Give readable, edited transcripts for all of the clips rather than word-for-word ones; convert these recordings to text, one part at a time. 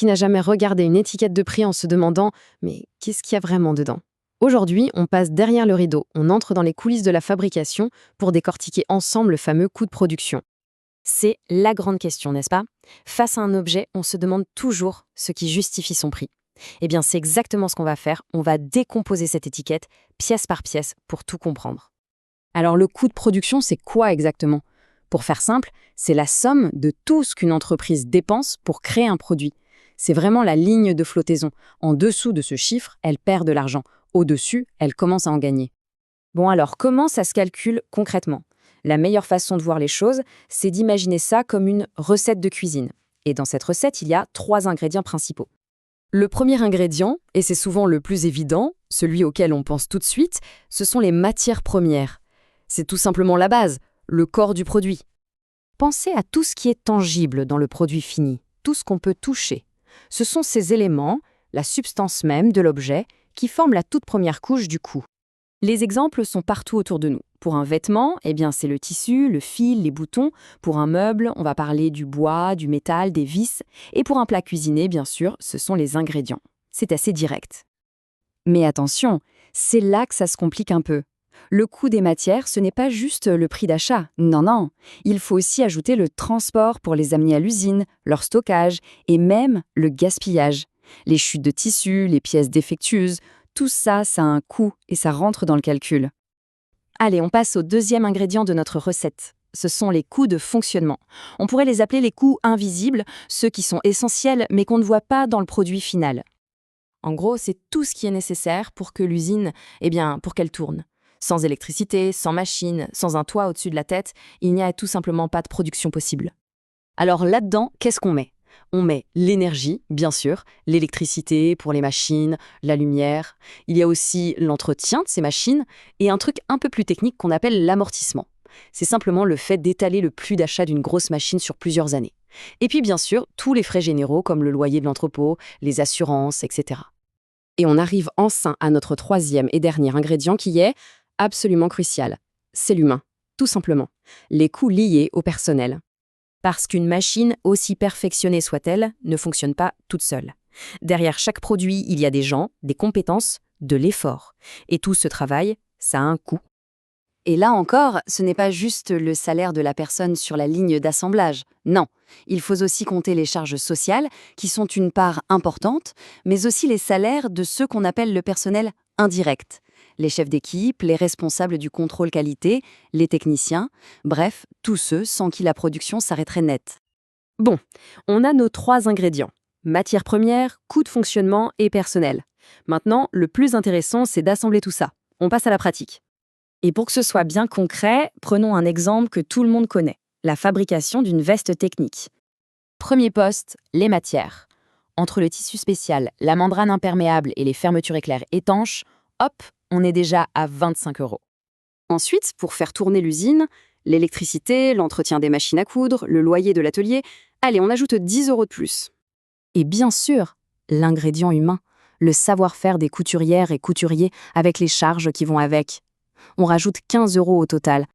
Qui n'a jamais regardé une étiquette de prix en se demandant « mais qu'est-ce qu'il y a vraiment dedans ?» Aujourd'hui, on passe derrière le rideau, on entre dans les coulisses de la fabrication pour décortiquer ensemble le fameux coût de production. C'est la grande question, n'est-ce pas? Face à un objet, on se demande toujours ce qui justifie son prix. Eh bien, c'est exactement ce qu'on va faire. On va décomposer cette étiquette, pièce par pièce, pour tout comprendre. Alors, le coût de production, c'est quoi exactement? Pour faire simple, c'est la somme de tout ce qu'une entreprise dépense pour créer un produit. C'est vraiment la ligne de flottaison. En dessous de ce chiffre, elle perd de l'argent. Au-dessus, elle commence à en gagner. Bon alors, comment ça se calcule concrètement? La meilleure façon de voir les choses, c'est d'imaginer ça comme une recette de cuisine. Et dans cette recette, il y a 3 ingrédients principaux. Le premier ingrédient, et c'est souvent le plus évident, celui auquel on pense tout de suite, ce sont les matières premières. C'est tout simplement la base, le corps du produit. Pensez à tout ce qui est tangible dans le produit fini, tout ce qu'on peut toucher. Ce sont ces éléments, la substance même de l'objet, qui forment la toute première couche du coût. Les exemples sont partout autour de nous. Pour un vêtement, eh bien c'est le tissu, le fil, les boutons. Pour un meuble, on va parler du bois, du métal, des vis. Et pour un plat cuisiné, bien sûr, ce sont les ingrédients. C'est assez direct. Mais attention, c'est là que ça se complique un peu. Le coût des matières, ce n'est pas juste le prix d'achat. Non, non. Il faut aussi ajouter le transport pour les amener à l'usine, leur stockage et même le gaspillage. Les chutes de tissu, les pièces défectueuses, tout ça, ça a un coût et ça rentre dans le calcul. Allez, on passe au deuxième ingrédient de notre recette. Ce sont les coûts de fonctionnement. On pourrait les appeler les coûts invisibles, ceux qui sont essentiels mais qu'on ne voit pas dans le produit final. En gros, c'est tout ce qui est nécessaire pour que l'usine, pour qu'elle tourne. Sans électricité, sans machine, sans un toit au-dessus de la tête, il n'y a tout simplement pas de production possible. Alors là-dedans, qu'est-ce qu'on met? On met l'énergie, bien sûr, l'électricité pour les machines, la lumière. Il y a aussi l'entretien de ces machines et un truc un peu plus technique qu'on appelle l'amortissement. C'est simplement le fait d'étaler le prix d'achat d'une grosse machine sur plusieurs années. Et puis bien sûr, tous les frais généraux comme le loyer de l'entrepôt, les assurances, etc. Et on arrive enfin à notre troisième et dernier ingrédient qui est absolument crucial. C'est l'humain, tout simplement. Les coûts liés au personnel. Parce qu'une machine, aussi perfectionnée soit-elle, ne fonctionne pas toute seule. Derrière chaque produit, il y a des gens, des compétences, de l'effort. Et tout ce travail, ça a un coût. Et là encore, ce n'est pas juste le salaire de la personne sur la ligne d'assemblage. Non, il faut aussi compter les charges sociales, qui sont une part importante, mais aussi les salaires de ceux qu'on appelle le personnel indirect. Les chefs d'équipe, les responsables du contrôle qualité, les techniciens, bref, tous ceux sans qui la production s'arrêterait net. Bon, on a nos 3 ingrédients. Matières premières, coût de fonctionnement et personnel. Maintenant, le plus intéressant, c'est d'assembler tout ça. On passe à la pratique. Et pour que ce soit bien concret, prenons un exemple que tout le monde connaît, la fabrication d'une veste technique. Premier poste, les matières. Entre le tissu spécial, la membrane imperméable et les fermetures éclairs étanches, hop, on est déjà à 25 €. Ensuite, pour faire tourner l'usine, l'électricité, l'entretien des machines à coudre, le loyer de l'atelier, allez, on ajoute 10 € de plus. Et bien sûr, l'ingrédient humain, le savoir-faire des couturières et couturiers avec les charges qui vont avec. On rajoute 15 € au total.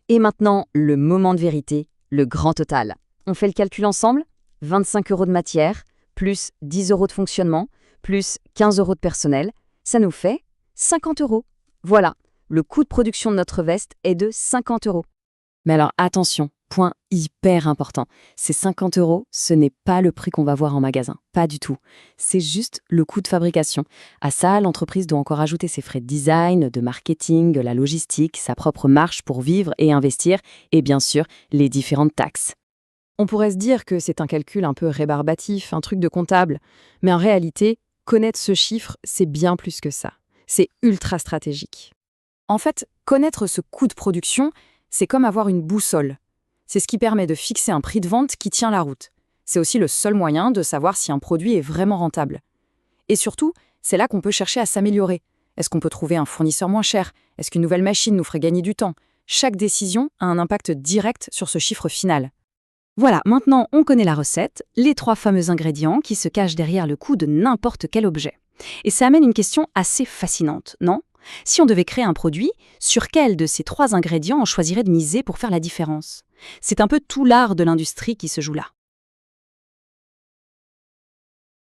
Et maintenant, le moment de vérité, le grand total. On fait le calcul ensemble? 25 € de matière, plus 10 € de fonctionnement, plus 15 € de personnel, ça nous fait 50 €. Voilà, le coût de production de notre veste est de 50 €. Mais alors attention, point hyper important, ces 50 €, ce n'est pas le prix qu'on va voir en magasin, pas du tout. C'est juste le coût de fabrication. À ça, l'entreprise doit encore ajouter ses frais de design, de marketing, la logistique, sa propre marge pour vivre et investir, et bien sûr, les différentes taxes. On pourrait se dire que c'est un calcul un peu rébarbatif, un truc de comptable, mais en réalité, connaître ce chiffre, c'est bien plus que ça. C'est ultra stratégique. En fait, connaître ce coût de production, c'est comme avoir une boussole. C'est ce qui permet de fixer un prix de vente qui tient la route. C'est aussi le seul moyen de savoir si un produit est vraiment rentable. Et surtout, c'est là qu'on peut chercher à s'améliorer. Est-ce qu'on peut trouver un fournisseur moins cher? Est-ce qu'une nouvelle machine nous ferait gagner du temps? Chaque décision a un impact direct sur ce chiffre final. Voilà, maintenant on connaît la recette, les 3 fameux ingrédients qui se cachent derrière le coût de n'importe quel objet. Et ça amène une question assez fascinante, non? Si on devait créer un produit, sur quel de ces 3 ingrédients on choisirait de miser pour faire la différence? C'est un peu tout l'art de l'industrie qui se joue là.